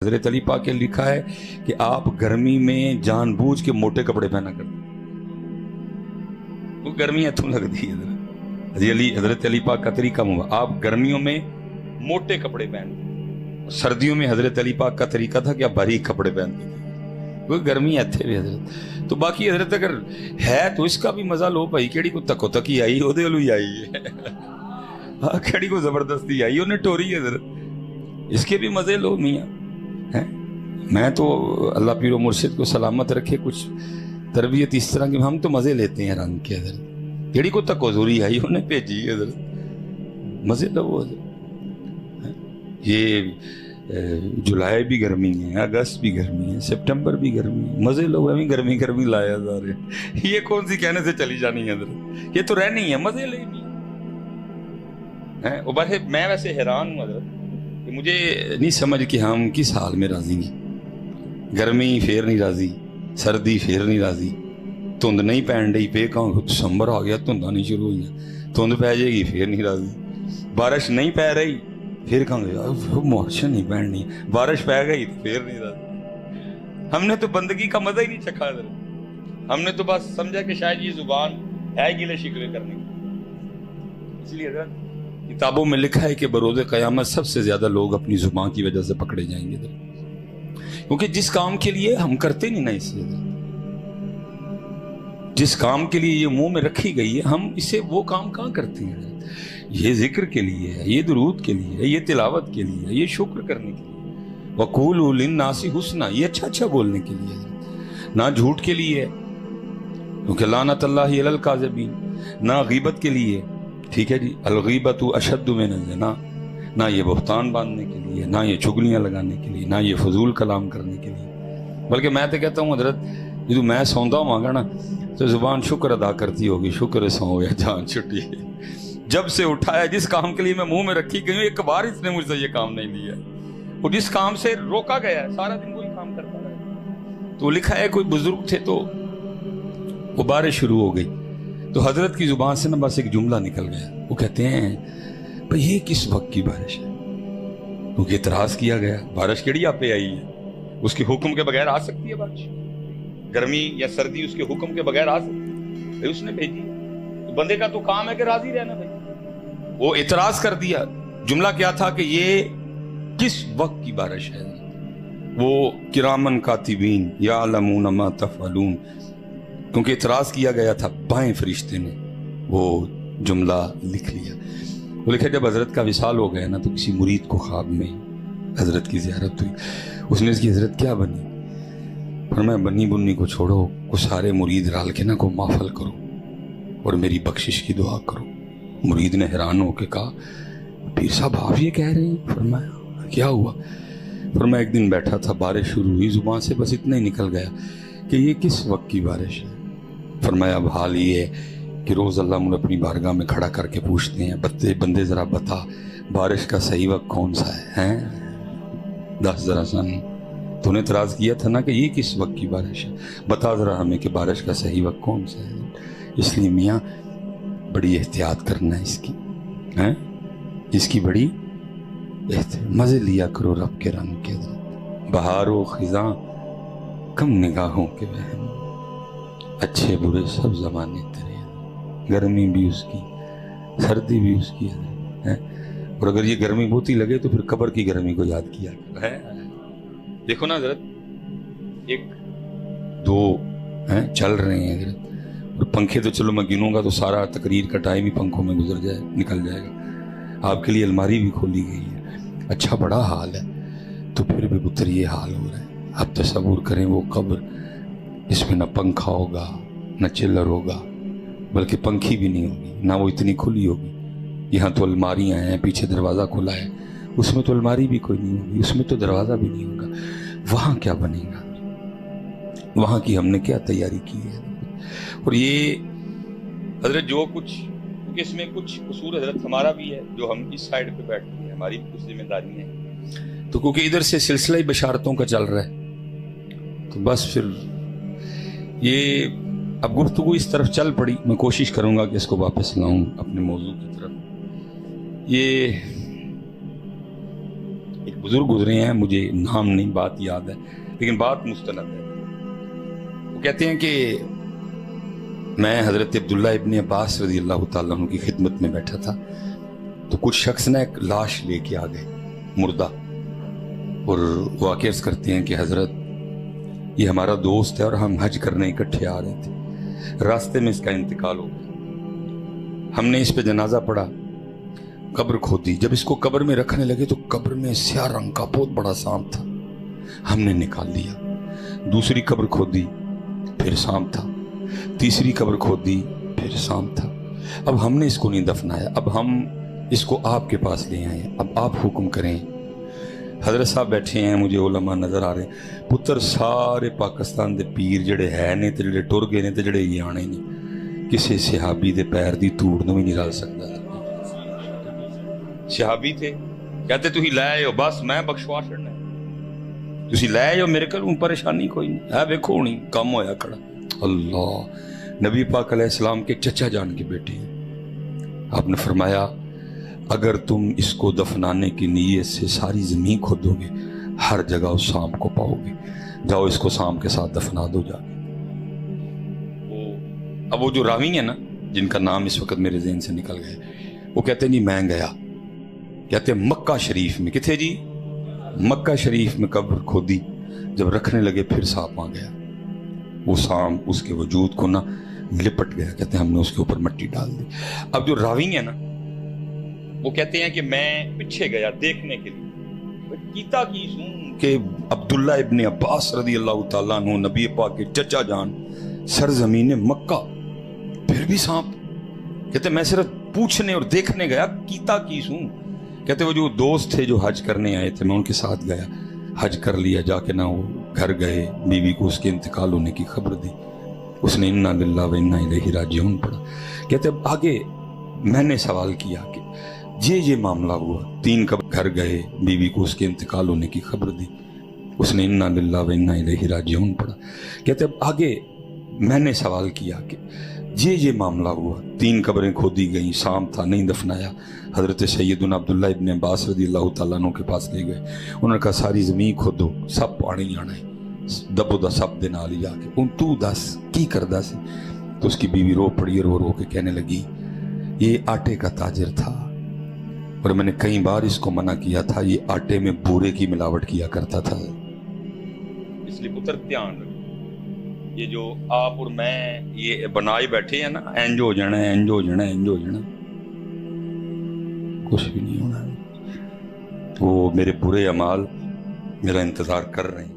حضرت علی پاک کے لکھا ہے کہ آپ گرمی میں جان بوجھ کے موٹے کپڑے پہنا کرتے، وہ گرمی اتوں لگتی ہے۔ حضرت علی پاک کا طریقہ آپ گرمیوں میں موٹے کپڑے پہنتے، سردیوں میں حضرت علی پاک کا طریقہ تھا کہ آپ باریک کپڑے پہنتے تھے، کوئی گرمی اتنے بھی حضرت۔ تو باقی حضرت اگر ہے تو اس کا بھی مزہ لو بھائی، کیڑی کو تکو تکی آئی وہ ہی آئی ہے، ہاں کیڑی کو زبردستی آئی انہیں ٹوری حضرت، اس کے بھی مزے لو میاں۔ میں تو اللہ پیر و مرشد کو سلامت رکھے، کچھ تربیت اس طرح کی ہم تو مزے لیتے ہیں رنگ کے حضرت، کیڑی کو تک حضوری آئی انہیں بھیجی حضرت، مزے لو حضرت۔ یہ جولائی بھی گرمی ہے، اگست بھی گرمی ہے، سپٹمبر بھی گرمی ہے، مزے لو، ہمیں گرمی گرمی لایا جا رہے، یہ کون سی کہنے سے چلی جانی ہے حضرت، یہ تو رہنی ہے، مزے لے بھی ہے۔ میں ویسے حیران ہوں حضرت کہ مجھے نہیں سمجھ کہ ہم کس حال میں راضی ہیں، گرمی پھر نہیں راضی، سردی پھر نہیں راضی، دھند نہیں پہن رہی پہ کہاں دسمبر آ گیا دھنداں نہیں شروع ہوئی ہیں، دھند پہ جائے گی پھر نہیں راضی، بارش نہیں پہ رہی پھر کہاں گیا بارش نہیں پہننی، بارش پہ گئی تو پھر نہیں راضی۔ ہم نے تو بندگی کا مزہ ہی نہیں چکھا حضرت، ہم نے تو بس سمجھا کہ شاید یہ زبان ہے گلے شکوے کرنے کی۔ اس لیے حضرت کتابوں میں لکھا ہے کہ بروز قیامت سب سے زیادہ لوگ اپنی زبان کی وجہ سے پکڑے جائیں گے، کیونکہ جس کام کے لیے ہم کرتے نہیں نا، اس لیے جس کام کے لیے یہ منہ میں رکھی گئی ہے ہم اسے وہ کام کہاں کرتے ہیں۔ یہ ذکر کے لیے ہے، یہ درود کے لیے ہے، یہ تلاوت کے لیے ہے، یہ شکر کرنے کے لیے، وَقُولُوا لِلنَّاسِ حُسْنًا، یہ اچھا اچھا بولنے کے لیے ہے، نہ جھوٹ کے لیے ہے کیونکہ لعنت اللہ علی الکاذبین، نہ غیبت کے لیے، ٹھیک ہے جی، الغیبۃ اشد من الزنا، نہ یہ بہتان باندھنے کے لیے، نہ یہ چگلیاں لگانے کے لیے، نہ یہ فضول کلام کرنے کے لیے، بلکہ میں تو کہتا ہوں حضرت جدو میں سوندا ہوں گا نا تو زبان شکر ادا کرتی ہوگی، شکر سو گیا جان چھٹی، جب سے اٹھایا جس کام کے لیے میں منہ میں رکھی گئی ہوں ایک بار اس نے مجھ سے یہ کام نہیں لیا، اور جس کام سے روکا گیا ہے سارا دن وہی کام کرتا رہا۔ تو لکھا ہے کوئی بزرگ تھے تو وہ بارش شروع ہو گئی تو حضرت کی زبان سے نا بس ایک جملہ نکل گیا، وہ کہتے ہیں بھئی یہ کس وقت کی بارش ہے، کیونکہ اعتراض کیا گیا بارش کیڑی آپ پہ آئی ہے، اس کے حکم کے بغیر آ سکتی ہے بارش، گرمی یا سردی اس کے حکم کے بغیر آ سکتی ہے، اس نے بھیجی، تو بندے کا تو کام ہے کہ راضی رہنا بھائی، وہ اعتراض کر دیا۔ جملہ کیا تھا کہ یہ کس وقت کی بارش ہے، وہ کرامن کاتبین یعلمون ما تفعلون، کیونکہ اعتراض کیا گیا تھا، بائیں فرشتے نے وہ جملہ لکھ لیا۔ وہ لکھا جب حضرت کا وصال ہو گیا نا تو کسی مرید کو خواب میں حضرت کی زیارت ہوئی، اس نے اس کی حضرت کیا بنی، فرمایا بنی بنی کو چھوڑو، کو سارے مرید رال کے نا کو محفل کرو اور میری بخشش کی دعا کرو۔ مرید نے حیران ہو کے کہا پیر صاحب آپ یہ کہہ رہے ہیں؟ فرمایا کیا ہوا؟ فرمایا ایک دن بیٹھا تھا، بارش شروع ہوئی، زبان سے بس اتنا ہی نکل گیا کہ یہ کس وقت کی بارش ہے۔ فرمایا اب حال یہ ہے کہ روز اللہ مجھے اپنی بارگاہ میں کھڑا کر کے پوچھتے ہیں بندے ذرا بتا بارش کا صحیح وقت کون سا ہے، دس ذرا سن، تو نے اعتراض کیا تھا نا کہ یہ کس وقت کی بارش ہے، بتا ذرا ہمیں کہ بارش کا صحیح وقت کون سا ہے۔ اس لیے میاں بڑی احتیاط کرنا ہے اس کی بڑی مزے لیا کرو رب کے رنگ کے، بہار و خزاں کم نگاہوں کے وہم، اچھے برے سب زمانے تیرے، گرمی بھی اس کی سردی بھی اس کی ہے، اور اگر یہ گرمی بہت ہی لگے تو پھر قبر کی گرمی کو یاد کیا ہے۔ دیکھو نا حضرت ایک دو چل رہے ہیں حضرت، اور پنکھے تو چلو میں گنوں گا تو سارا تقریر کا ٹائم ہی پنکھوں میں نکل جائے گا، آپ کے لیے الماری بھی کھولی گئی ہے، اچھا بڑا حال ہے، تو پھر بھی پتر یہ حال ہو رہا ہے۔ اب تصور کریں وہ قبر جس میں نہ پنکھا ہوگا نہ چلر ہوگا، بلکہ پنکھی بھی نہیں ہوگی، نہ وہ اتنی کھلی ہوگی، یہاں تو الماریاں ہیں، پیچھے دروازہ کھلا ہے، اس میں تو الماری بھی کوئی نہیں ہوگی، اس میں تو دروازہ بھی نہیں ہوگا، وہاں کیا بنے گا، وہاں کی ہم نے کیا تیاری کی ہے۔ اور یہ حضرت جو کچھ، کیونکہ اس میں کچھ قصور حضرت ہمارا بھی ہے جو ہم اس سائڈ پہ بیٹھتے ہیں، ہماری بھی کچھ ذمہ داری ہے، تو کیونکہ ادھر سے سلسلہ بشارتوں کا چل رہا ہے تو بس پھر یہ اب گفتگو اس طرف چل پڑی، میں کوشش کروں گا کہ اس کو واپس لاؤں اپنے موضوع کی طرف۔ یہ ایک بزرگ گزرے ہیں، مجھے نام نہیں، بات یاد ہے لیکن بات مستند ہے. وہ کہتے ہیں کہ میں حضرت عبداللہ ابن عباس رضی اللہ تعالیٰ عنہ کی خدمت میں بیٹھا تھا، تو کچھ شخص نے ایک لاش لے کے آ گئے، مردہ، اور وہ عرض کرتے ہیں کہ حضرت یہ ہمارا دوست ہے اور ہم حج کرنے اکٹھے آ رہے تھے، راستے میں اس کا انتقال ہو گیا، ہم نے اس پہ جنازہ پڑھا، قبر کھودی، جب اس کو قبر میں رکھنے لگے تو قبر میں سیاہ رنگ کا بہت بڑا سانپ تھا، ہم نے نکال لیا، دوسری قبر کھودی پھر سانپ تھا، تیسری قبر کھودی پھر سانپ تھا، اب ہم نے اس کو نہیں دفنایا، اب ہم اس کو آپ کے پاس لے آئے، اب آپ حکم کریں. حضرت صاحب بیٹھے ہیں، مجھے علماء نظر آ رہے ہیں، پتر سارے پاکستان دے پیر جڑے ہے نے تے جڑے ٹر گئے نے تے جڑے یہ آنے نہیں، کسی صحابی دے پیر دی توڑ نو بھی نہیں رل سکتا. صحابی تھے، کہتے تھی لے آئے ہو، بس میں بخشوا چھڑنا، تسی لے آئے ہو، میرے کول پریشانی کوئی نہیں ہے، ویکھو ہونی کام ہویا کھڑا. اللہ، نبی پاک علیہ السلام کے چچا جان کے بیٹے ہیں. آپ نے فرمایا اگر تم اس کو دفنانے کی نیت سے ساری زمین کھودو گے، ہر جگہ اس سانپ کو پاؤ گے، جاؤ اس کو سانپ کے ساتھ دفنا دو جا کے. اب وہ جو راوی ہیں نا، جن کا نام اس وقت میرے ذہن سے نکل گئے، وہ کہتے ہیں جی میں گیا، کہتے ہیں مکہ شریف میں، کتنے جی؟ مکہ شریف میں قبر کھودی، جب رکھنے لگے پھر سانپ آ گیا، وہ سانپ اس کے وجود کو نہ لپٹ گیا، کہتے ہیں ہم نے اس کے اوپر مٹی ڈال دی. اب جو راوی ہیں نا، وہ کہتے ہیں کہ میں پیچھے گیا دیکھنے کے لیے، کیتا کی سوں کہ عبداللہ ابن عباس رضی اللہ تعالیٰ عنہ نبی پاک کے چچا جان سرزمین مکہ، پھر بھی سانپ. کہتے ہیں میں صرف پوچھنے اور دیکھنے گیا، کیتا کی سوں. کہتے وہ جو دوست تھے جو حج کرنے آئے تھے، میں ان کے ساتھ گیا، حج کر لیا، جا کے نہ وہ گھر گئے، بیوی کو اس کے انتقال ہونے کی خبر دی، اس نے انا للہ و انا الیہ راجعون پڑھا. کہتے اب آگے میں نے سوال کیا کہ یہ معاملہ ہوا، 3 کب گھر گئے، بیوی کو اس کے انتقال ہونے کی خبر دی، اس نے انا للہ و انا الیہ راجعون پڑھا. کہتے اب آگے میں نے سوال کیا کہ یہ معاملہ ہوا، 3 قبریں کھودی گئیں، سانپ تھا نہیں دفنایا. حضرت سیدنا عبداللہ ابن عباس رضی اللہ تعالیٰ عنہ کے پاس لے گئے، انہوں نے کہا ساری زمین کھودو، سب پانی آنا ہے، دبو دا سب دے نال ہی جا کے ان تو دس کی کردا سی. تو اس کی بیوی رو پڑی، رو رو کے کہنے لگی یہ آٹے کا تاجر تھا اور میں نے کئی بار اس کو منع کیا تھا، یہ آٹے میں بورے کی ملاوٹ کیا کرتا تھا. اس لیے پتر دھیان رکھو، یہ جو آپ اور میں یہ بنائے بیٹھے ہیں نا، اینج ہو جانا ہے، اینج ہو جانا ہے، اینج ہو جانا، کچھ بھی نہیں ہونا. وہ میرے برے اعمال میرا انتظار کر رہے ہیں.